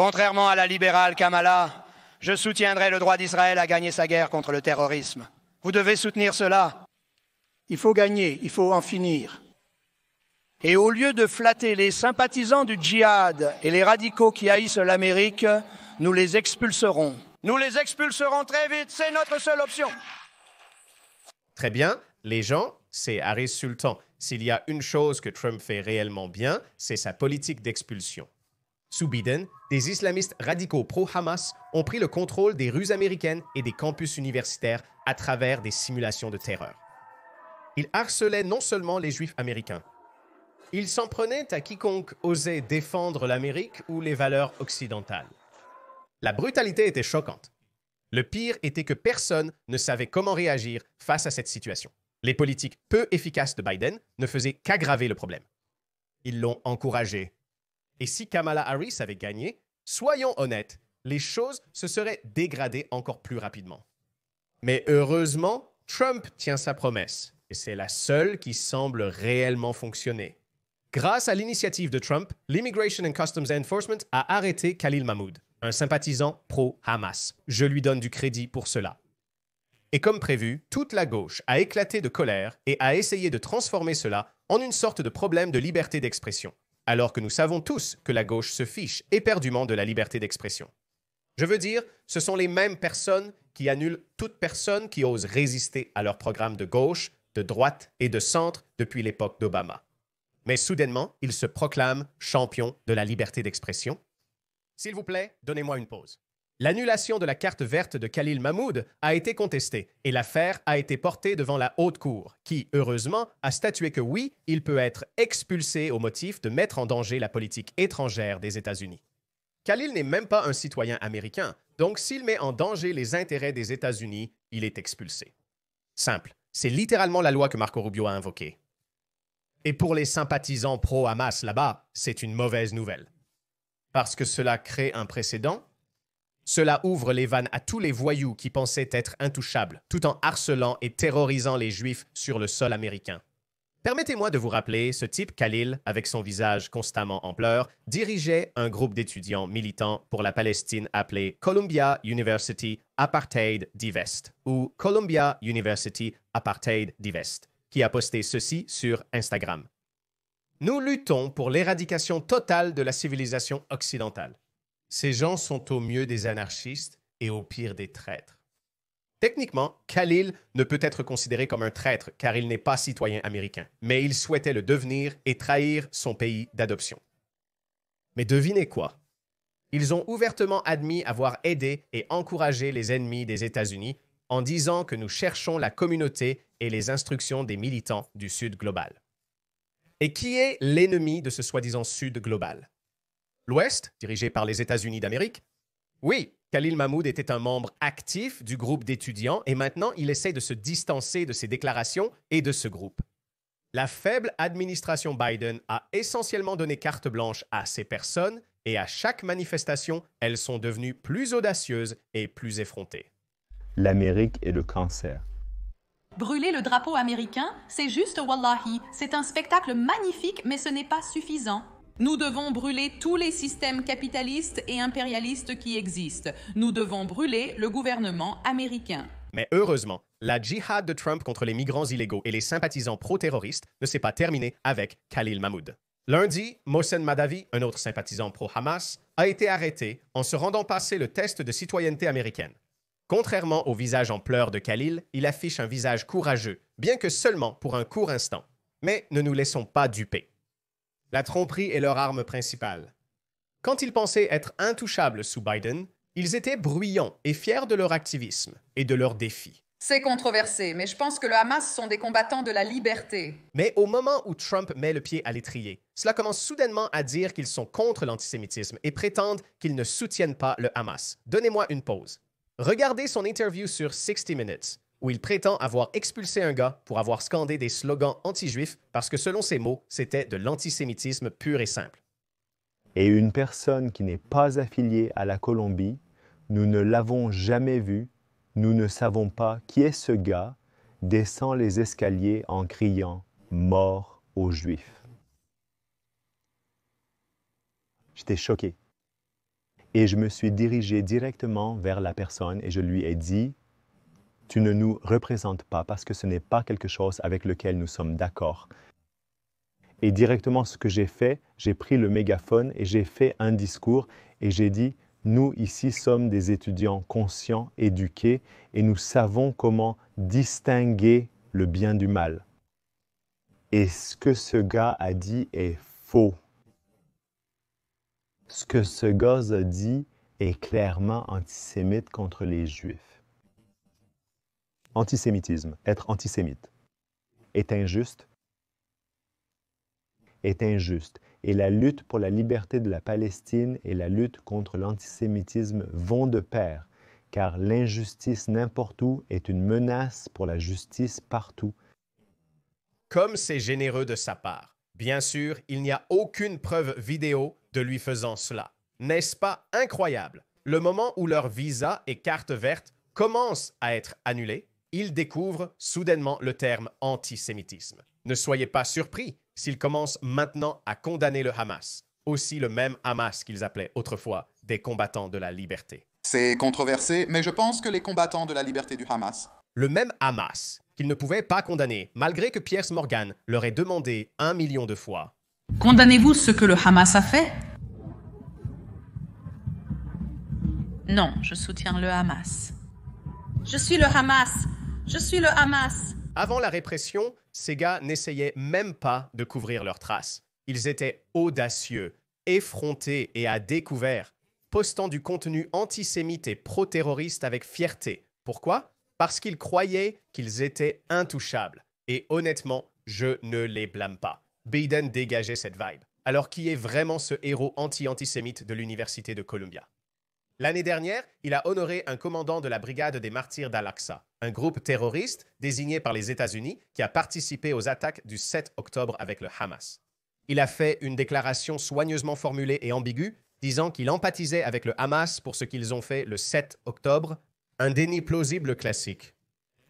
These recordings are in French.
Contrairement à la libérale Kamala, je soutiendrai le droit d'Israël à gagner sa guerre contre le terrorisme. Vous devez soutenir cela. Il faut gagner, il faut en finir. Et au lieu de flatter les sympathisants du djihad et les radicaux qui haïssent l'Amérique, nous les expulserons. Nous les expulserons très vite, c'est notre seule option. Très bien, les gens, c'est Harris Sultan. S'il y a une chose que Trump fait réellement bien, c'est sa politique d'expulsion. Sous Biden, des islamistes radicaux pro-Hamas ont pris le contrôle des rues américaines et des campus universitaires à travers des simulations de terreur. Ils harcelaient non seulement les Juifs américains, ils s'en prenaient à quiconque osait défendre l'Amérique ou les valeurs occidentales. La brutalité était choquante. Le pire était que personne ne savait comment réagir face à cette situation. Les politiques peu efficaces de Biden ne faisaient qu'aggraver le problème. Ils l'ont encouragé. Et si Kamala Harris avait gagné, soyons honnêtes, les choses se seraient dégradées encore plus rapidement. Mais heureusement, Trump tient sa promesse, et c'est la seule qui semble réellement fonctionner. Grâce à l'initiative de Trump, l'Immigration and Customs Enforcement a arrêté Khalil Mahmoud, un sympathisant pro-Hamas. Je lui donne du crédit pour cela. Et comme prévu, toute la gauche a éclaté de colère et a essayé de transformer cela en une sorte de problème de liberté d'expression, alors que nous savons tous que la gauche se fiche éperdument de la liberté d'expression. Je veux dire, ce sont les mêmes personnes qui annulent toute personne qui ose résister à leur programme de gauche, de droite et de centre depuis l'époque d'Obama. Mais soudainement, ils se proclament champions de la liberté d'expression. S'il vous plaît, donnez-moi une pause. L'annulation de la carte verte de Khalil Mahmoud a été contestée et l'affaire a été portée devant la Haute Cour, qui, heureusement, a statué que oui, il peut être expulsé au motif de mettre en danger la politique étrangère des États-Unis. Khalil n'est même pas un citoyen américain, donc s'il met en danger les intérêts des États-Unis, il est expulsé. Simple, c'est littéralement la loi que Marco Rubio a invoquée. Et pour les sympathisants pro-Hamas là-bas, c'est une mauvaise nouvelle. Parce que cela crée un précédent. Cela ouvre les vannes à tous les voyous qui pensaient être intouchables, tout en harcelant et terrorisant les Juifs sur le sol américain. Permettez-moi de vous rappeler, ce type Khalil, avec son visage constamment en pleurs, dirigeait un groupe d'étudiants militants pour la Palestine appelé Columbia University Apartheid Divest, ou Columbia University Apartheid Divest, qui a posté ceci sur Instagram. Nous luttons pour l'éradication totale de la civilisation occidentale. Ces gens sont au mieux des anarchistes et au pire des traîtres. Techniquement, Khalil ne peut être considéré comme un traître car il n'est pas citoyen américain, mais il souhaitait le devenir et trahir son pays d'adoption. Mais devinez quoi? Ils ont ouvertement admis avoir aidé et encouragé les ennemis des États-Unis en disant que nous cherchons la communauté et les instructions des militants du Sud global. Et qui est l'ennemi de ce soi-disant Sud global? L'Ouest, dirigé par les États-Unis d'Amérique? Oui, Khalil Mahmoud était un membre actif du groupe d'étudiants et maintenant il essaie de se distancer de ses déclarations et de ce groupe. La faible administration Biden a essentiellement donné carte blanche à ces personnes et à chaque manifestation, elles sont devenues plus audacieuses et plus effrontées. L'Amérique est le cancer. Brûler le drapeau américain, c'est juste wallahi, c'est un spectacle magnifique, mais ce n'est pas suffisant. Nous devons brûler tous les systèmes capitalistes et impérialistes qui existent. Nous devons brûler le gouvernement américain. Mais heureusement, la djihad de Trump contre les migrants illégaux et les sympathisants pro-terroristes ne s'est pas terminée avec Khalil Mahmoud. Lundi, Mohsen Madavi, un autre sympathisant pro-Hamas, a été arrêté en se rendant passer le test de citoyenneté américaine. Contrairement au visage en pleurs de Khalil, il affiche un visage courageux, bien que seulement pour un court instant. Mais ne nous laissons pas duper. La tromperie est leur arme principale. Quand ils pensaient être intouchables sous Biden, ils étaient bruyants et fiers de leur activisme et de leurs défis. C'est controversé, mais je pense que le Hamas sont des combattants de la liberté. Mais au moment où Trump met le pied à l'étrier, cela commence soudainement à dire qu'ils sont contre l'antisémitisme et prétendent qu'ils ne soutiennent pas le Hamas. Donnez-moi une pause. Regardez son interview sur 60 Minutes, où il prétend avoir expulsé un gars pour avoir scandé des slogans anti-juifs parce que, selon ses mots, c'était de l'antisémitisme pur et simple. Et une personne qui n'est pas affiliée à la Colombie, nous ne l'avons jamais vu, nous ne savons pas qui est ce gars, descend les escaliers en criant « Mort aux Juifs ». J'étais choqué. Et je me suis dirigé directement vers la personne et je lui ai dit, « Tu ne nous représentes pas parce que ce n'est pas quelque chose avec lequel nous sommes d'accord. » Et directement, ce que j'ai fait, j'ai pris le mégaphone et j'ai fait un discours et j'ai dit, « Nous, ici, sommes des étudiants conscients, éduqués et nous savons comment distinguer le bien du mal. » Et ce que ce gars a dit est faux. Ce que ce gars a dit est clairement antisémite contre les Juifs. Antisémitisme, être antisémite, est injuste. Et la lutte pour la liberté de la Palestine et la lutte contre l'antisémitisme vont de pair, car l'injustice n'importe où est une menace pour la justice partout. Comme c'est généreux de sa part. Bien sûr, il n'y a aucune preuve vidéo de lui faisant cela. N'est-ce pas incroyable? Le moment où leur visa et carte verte commencent à être annulés, ils découvrent soudainement le terme antisémitisme. Ne soyez pas surpris s'ils commencent maintenant à condamner le Hamas, aussi le même Hamas qu'ils appelaient autrefois des combattants de la liberté. C'est controversé, mais je pense que les combattants de la liberté du Hamas... Le même Hamas qu'ils ne pouvaient pas condamner, malgré que Piers Morgan leur ait demandé 1 million de fois. Condamnez-vous ce que le Hamas a fait? Non, je soutiens le Hamas. Je suis le Hamas. Je suis le Hamas. Avant la répression, ces gars n'essayaient même pas de couvrir leurs traces. Ils étaient audacieux, effrontés et à découvert, postant du contenu antisémite et pro-terroriste avec fierté. Pourquoi? Parce qu'ils croyaient qu'ils étaient intouchables. Et honnêtement, je ne les blâme pas. Biden dégageait cette vibe. Alors qui est vraiment ce héros anti-antisémite de l'Université de Columbia? L'année dernière, il a honoré un commandant de la Brigade des Martyrs d'Al-Aqsa, un groupe terroriste désigné par les États-Unis qui a participé aux attaques du 7 octobre avec le Hamas. Il a fait une déclaration soigneusement formulée et ambiguë, disant qu'il empathisait avec le Hamas pour ce qu'ils ont fait le 7 octobre, un déni plausible classique.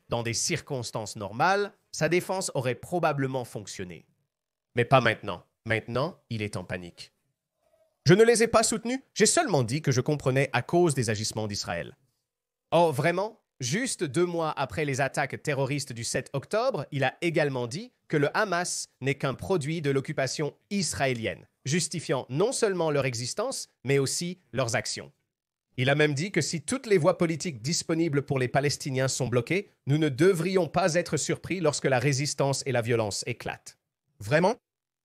Dans des circonstances normales, sa défense aurait probablement fonctionné. Mais pas maintenant. Maintenant, il est en panique. Je ne les ai pas soutenus, j'ai seulement dit que je comprenais à cause des agissements d'Israël. Oh, vraiment? Juste 2 mois après les attaques terroristes du 7 octobre, il a également dit que le Hamas n'est qu'un produit de l'occupation israélienne, justifiant non seulement leur existence, mais aussi leurs actions. Il a même dit que si toutes les voies politiques disponibles pour les Palestiniens sont bloquées, nous ne devrions pas être surpris lorsque la résistance et la violence éclatent. Vraiment?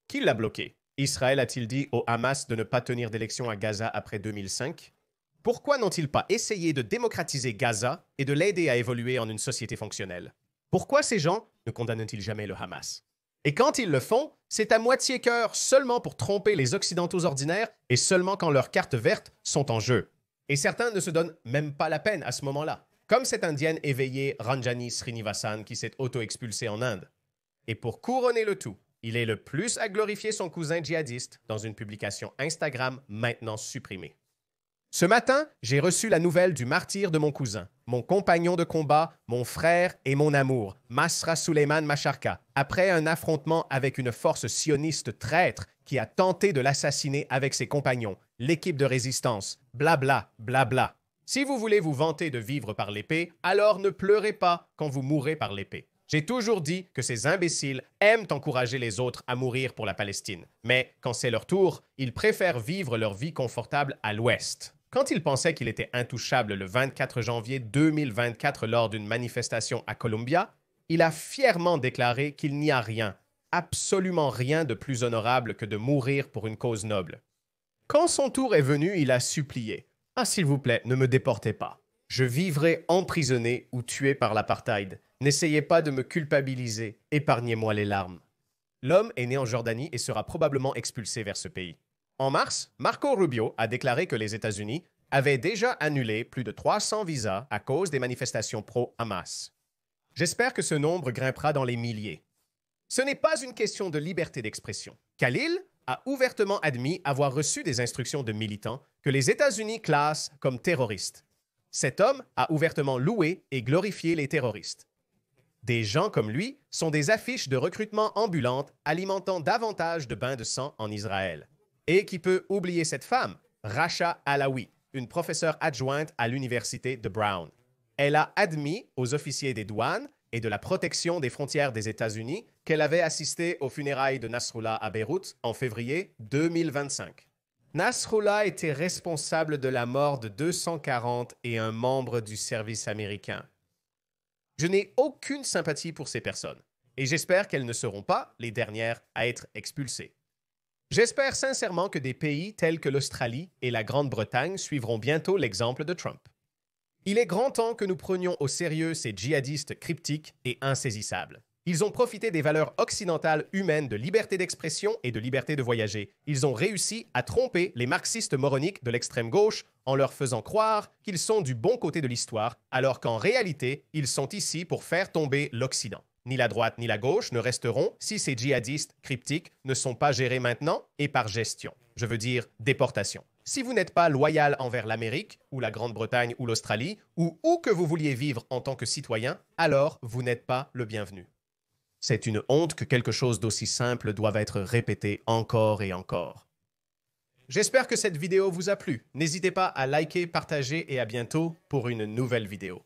Qui l'a bloqué? Israël a-t-il dit au Hamas de ne pas tenir d'élection à Gaza après 2005? Pourquoi n'ont-ils pas essayé de démocratiser Gaza et de l'aider à évoluer en une société fonctionnelle? Pourquoi ces gens ne condamnent-ils jamais le Hamas? Et quand ils le font, c'est à moitié cœur seulement pour tromper les Occidentaux ordinaires et seulement quand leurs cartes vertes sont en jeu. Et certains ne se donnent même pas la peine à ce moment-là, comme cette indienne éveillée Ranjani Srinivasan qui s'est auto-expulsée en Inde. Et pour couronner le tout, il est le plus à glorifier son cousin djihadiste dans une publication Instagram maintenant supprimée. Ce matin, j'ai reçu la nouvelle du martyr de mon cousin, mon compagnon de combat, mon frère et mon amour, Masra Suleiman Macharka, après un affrontement avec une force sioniste traître qui a tenté de l'assassiner avec ses compagnons, l'équipe de résistance, blabla, blabla. Si vous voulez vous vanter de vivre par l'épée, alors ne pleurez pas quand vous mourrez par l'épée. J'ai toujours dit que ces imbéciles aiment encourager les autres à mourir pour la Palestine. Mais quand c'est leur tour, ils préfèrent vivre leur vie confortable à l'Ouest. Quand il pensait qu'il était intouchable le 24 janvier 2024 lors d'une manifestation à Columbia, il a fièrement déclaré qu'il n'y a rien, absolument rien de plus honorable que de mourir pour une cause noble. Quand son tour est venu, il a supplié « Ah, s'il vous plaît, ne me déportez pas. Je vivrai emprisonné ou tué par l'apartheid. N'essayez pas de me culpabiliser, épargnez-moi les larmes. » L'homme est né en Jordanie et sera probablement expulsé vers ce pays. En mars, Marco Rubio a déclaré que les États-Unis avaient déjà annulé plus de 300 visas à cause des manifestations pro-Hamas. J'espère que ce nombre grimpera dans les milliers. Ce n'est pas une question de liberté d'expression. Khalil a ouvertement admis avoir reçu des instructions de militants que les États-Unis classent comme terroristes. Cet homme a ouvertement loué et glorifié les terroristes. Des gens comme lui sont des affiches de recrutement ambulantes alimentant davantage de bains de sang en Israël. Et qui peut oublier cette femme, Rasha Alaoui, une professeure adjointe à l'université de Brown. Elle a admis aux officiers des douanes et de la protection des frontières des États-Unis qu'elle avait assisté aux funérailles de Nasrallah à Beyrouth en février 2025. Nasrallah était responsable de la mort de 241 membres du service américain. Je n'ai aucune sympathie pour ces personnes et j'espère qu'elles ne seront pas les dernières à être expulsées. J'espère sincèrement que des pays tels que l'Australie et la Grande-Bretagne suivront bientôt l'exemple de Trump. Il est grand temps que nous prenions au sérieux ces djihadistes cryptiques et insaisissables. Ils ont profité des valeurs occidentales humaines de liberté d'expression et de liberté de voyager. Ils ont réussi à tromper les marxistes moroniques de l'extrême gauche en leur faisant croire qu'ils sont du bon côté de l'histoire, alors qu'en réalité, ils sont ici pour faire tomber l'Occident. Ni la droite ni la gauche ne resteront si ces djihadistes cryptiques ne sont pas gérés maintenant et par gestion. Je veux dire déportation. Si vous n'êtes pas loyal envers l'Amérique, ou la Grande-Bretagne, ou l'Australie, ou où que vous vouliez vivre en tant que citoyen, alors vous n'êtes pas le bienvenu. C'est une honte que quelque chose d'aussi simple doive être répété encore et encore. J'espère que cette vidéo vous a plu. N'hésitez pas à liker, partager et à bientôt pour une nouvelle vidéo.